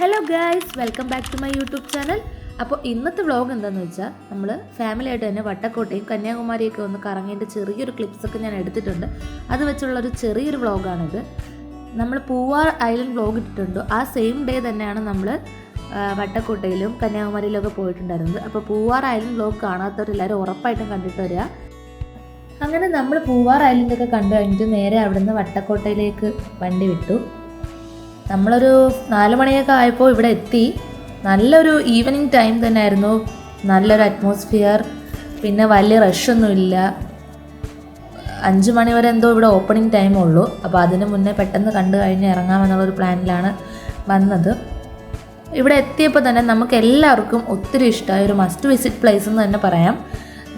Hello guys, welcome back to my YouTube channel. അപ്പോൾ ഇന്നത്തെ vlog എന്താണെന്ന് വെച്ചാൽ നമ്മൾ ഫാമിലി ആയിട്ട് തന്നെ വട്ടക്കോട്ടയും കന്യാകുമാരിയൊക്കെ ഒന്ന് കറങ്ങിയിട്ട് ചെറിയൊരു ക്ലിപ്സൊക്കെ ഞാൻ എടുത്തിട്ടുണ്ട്. അത് വെച്ചുള്ളൊരു ചെറിയൊരു വ്ളോഗാണിത്. നമ്മൾ പൂവാർ ഐലൻഡ് വ്ളോഗ് ഇട്ടിട്ടുണ്ട്. ആ സെയിം ഡേ തന്നെയാണ് നമ്മൾ വട്ടക്കോട്ടയിലും കന്യാകുമാരിയിലും ഒക്കെ പോയിട്ടുണ്ടായിരുന്നത്. അപ്പോൾ പൂവാർ ഐലൻഡ് വ്ളോഗ് കാണാത്തവരെല്ലാവരും ഉറപ്പായിട്ടും കണ്ടിട്ട് വരിക. അങ്ങനെ നമ്മൾ പൂവാർ ഐലൻഡൊക്കെ കണ്ടു കഴിഞ്ഞിട്ട് നേരെ അവിടുന്ന് വട്ടക്കോട്ടയിലേക്ക് വണ്ടി വിട്ടു. നമ്മളൊരു 4 മണിയൊക്കെ ആയപ്പോൾ ഇവിടെ എത്തി. നല്ലൊരു ഈവനിങ് ടൈം തന്നെ ആയിരുന്നു. നല്ലൊരു അറ്റ്മോസ്ഫിയർ, പിന്നെ വലിയ റഷൊന്നുമില്ല. 5 മണി വരെ എന്തോ ഇവിടെ ഓപ്പണിംഗ് ടൈമുള്ളൂ. അപ്പോൾ അതിന് മുന്നേ പെട്ടെന്ന് കണ്ടു കഴിഞ്ഞ് ഇറങ്ങാമെന്നുള്ളൊരു പ്ലാനിലാണ് വന്നത്. ഇവിടെ എത്തിയപ്പോൾ തന്നെ നമുക്ക് എല്ലാവർക്കും ഒത്തിരി ഇഷ്ടമായ ഒരു മസ്റ്റ് വിസിറ്റ് പ്ലേസ് എന്ന് തന്നെ പറയാം.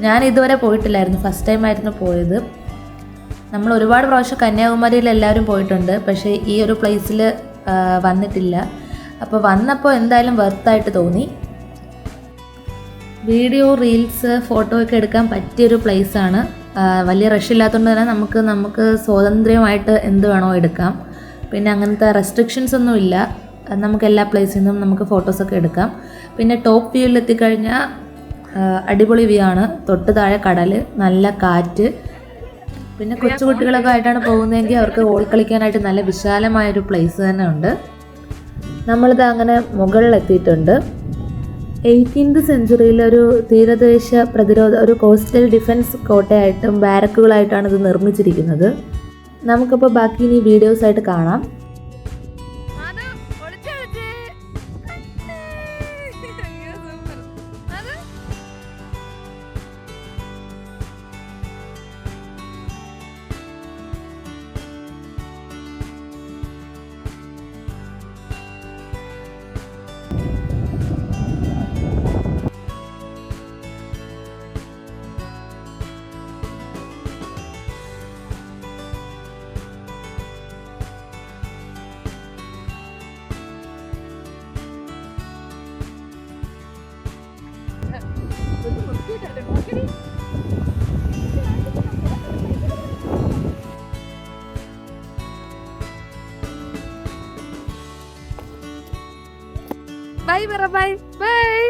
ഞാൻ ഇതുവരെ പോയിട്ടില്ലായിരുന്നു, ഫസ്റ്റ് ടൈം ആയിരുന്നു പോയത്. നമ്മൾ ഒരുപാട് പ്രാവശ്യം കന്യാകുമാരിയിൽ എല്ലാവരും പോയിട്ടുണ്ട്, പക്ഷേ ഈ ഒരു പ്ലേസിൽ വന്നിട്ടില്ല. അപ്പോൾ വന്നപ്പോൾ എന്തായാലും വെർത്തായിട്ട് തോന്നി. വീഡിയോ, റീൽസ്, ഫോട്ടോ ഒക്കെ എടുക്കാൻ പറ്റിയൊരു പ്ലേസാണ്. വലിയ റഷ് ഇല്ലാത്തതുകൊണ്ട് തന്നെ നമുക്ക് സ്വാതന്ത്ര്യമായിട്ട് എന്ത് വേണോ എടുക്കാം. പിന്നെ അങ്ങനത്തെ റെസ്ട്രിക്ഷൻസ് ഒന്നും ഇല്ല. നമുക്ക് എല്ലാ പ്ലേസിൽ നിന്നും നമുക്ക് ഫോട്ടോസൊക്കെ എടുക്കാം. പിന്നെ ടോപ്പ് വ്യൂവിൽ എത്തിക്കഴിഞ്ഞാൽ അടിപൊളി വ്യൂ ആണ്. തൊട്ട് താഴെ കടൽ, നല്ല കാറ്റ്. പിന്നെ കൊച്ചു കുട്ടികളൊക്കെ ആയിട്ടാണ് പോകുന്നതെങ്കിൽ അവർക്ക് ഓൾ കളിക്കാനായിട്ട് നല്ല വിശാലമായൊരു പ്ലേസ് തന്നെ ഉണ്ട്. നമ്മളിത് അങ്ങനെ മുകളിലെത്തിയിട്ടുണ്ട്. 18th സെഞ്ച്വറിയിലൊരു തീരദേശ പ്രതിരോധ, ഒരു കോസ്റ്റൽ ഡിഫൻസ് കോട്ടയായിട്ടും ബാരക്കുകളായിട്ടാണ് ഇത് നിർമ്മിച്ചിരിക്കുന്നത്. നമുക്കപ്പോൾ ബാക്കി ഇനി വീഡിയോസായിട്ട് കാണാം. ബൈ പറ, ബൈ ബൈ.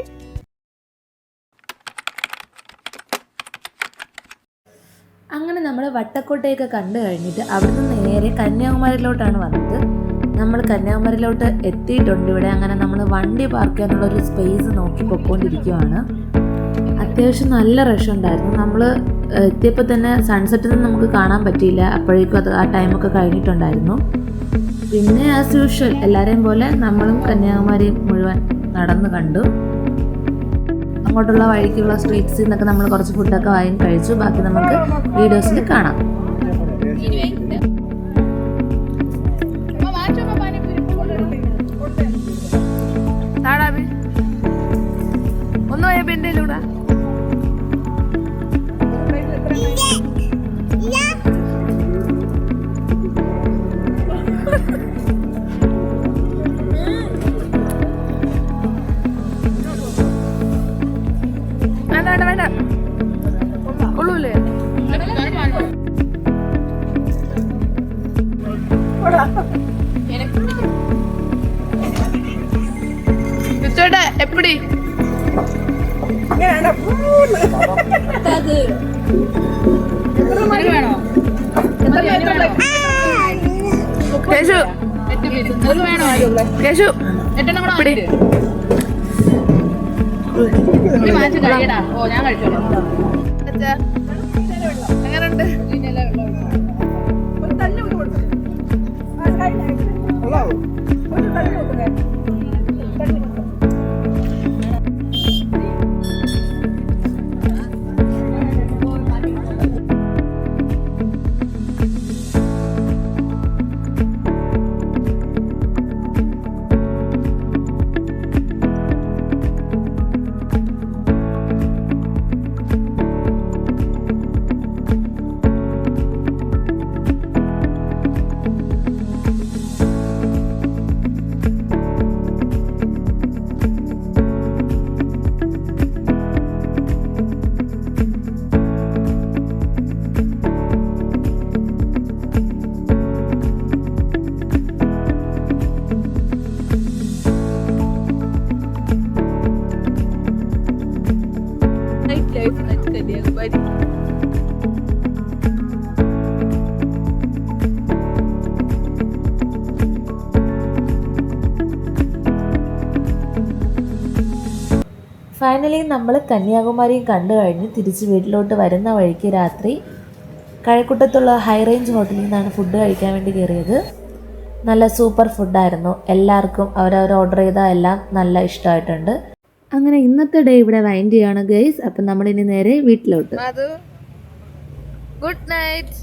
അങ്ങനെ നമ്മൾ വട്ടക്കോട്ടയൊക്കെ കണ്ടു കഴിഞ്ഞിട്ട് അവിടുന്ന് നേരെ കന്യാകുമാരിയിലോട്ടാണ് വന്നത്. നമ്മൾ കന്യാകുമാരിയിലോട്ട് എത്തിയിട്ടുണ്ട്. ഇവിടെ അങ്ങനെ നമ്മൾ വണ്ടി പാർക്ക് ചെയ്യാനുള്ളൊരു സ്പേസ് നോക്കി പൊയ്ക്കൊണ്ടിരിക്കുകയാണ്. അത്യാവശ്യം നല്ല റഷ് ഉണ്ടായിരുന്നു. നമ്മൾ എത്തിയപ്പോൾ തന്നെ സൺസെറ്റൊന്നും നമുക്ക് കാണാൻ പറ്റിയില്ല. അപ്പോഴേക്കും അത് ആ ടൈമൊക്കെ കഴിഞ്ഞിട്ടുണ്ടായിരുന്നു. പിന്നെ ആസ് യൂഷ്വൽ എല്ലാവരെയും പോലെ നമ്മളും കന്യാകുമാരി മുഴുവൻ നടന്ന് കണ്ടു. അങ്ങോട്ടുള്ള വഴിക്കുള്ള സ്ട്രീറ്റ്സിൽ നിന്നൊക്കെ നമ്മൾ കുറച്ച് ഫുഡൊക്കെ വാങ്ങി കഴിച്ചു. ബാക്കി നമുക്ക് വീഡിയോസിൽ കാണാം. ഒന്ന് പോയ പെണ്ണിലൂടെ വേണ്ട കൊള്ളൂലേ? എപ്പടി വേണോ? കേശു കേശു ഞാൻ കഴിച്ചോളാം. എങ്ങനുണ്ട്? ഫൈനലി നമ്മൾ കന്യാകുമാരിയും കണ്ടു കഴിഞ്ഞ് തിരിച്ച് വീട്ടിലോട്ട് വരുന്ന വഴിക്ക് രാത്രി കഴക്കൂട്ടത്തുള്ള ഹൈ റേഞ്ച് ഹോട്ടലിൽ നിന്നാണ് ഫുഡ് കഴിക്കാൻ വേണ്ടി കയറിയത്. നല്ല സൂപ്പർ ഫുഡായിരുന്നു. എല്ലാവർക്കും അവരവർ ഓർഡർ ചെയ്ത എല്ലാം നല്ല ഇഷ്ടമായിട്ടുണ്ട്. അങ്ങനെ ഇന്നത്തെ ഡേ ഇവിടെ വൈൻഡ് ചെയ്യാണ് ഗൈസ്. അപ്പം നമ്മളിനി നേരെ വീട്ടിലോട്ട്. Good night.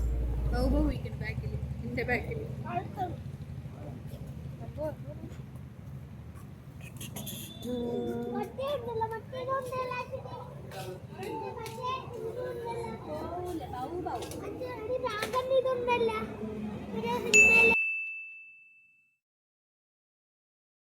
ഇതുണ്ടല്ല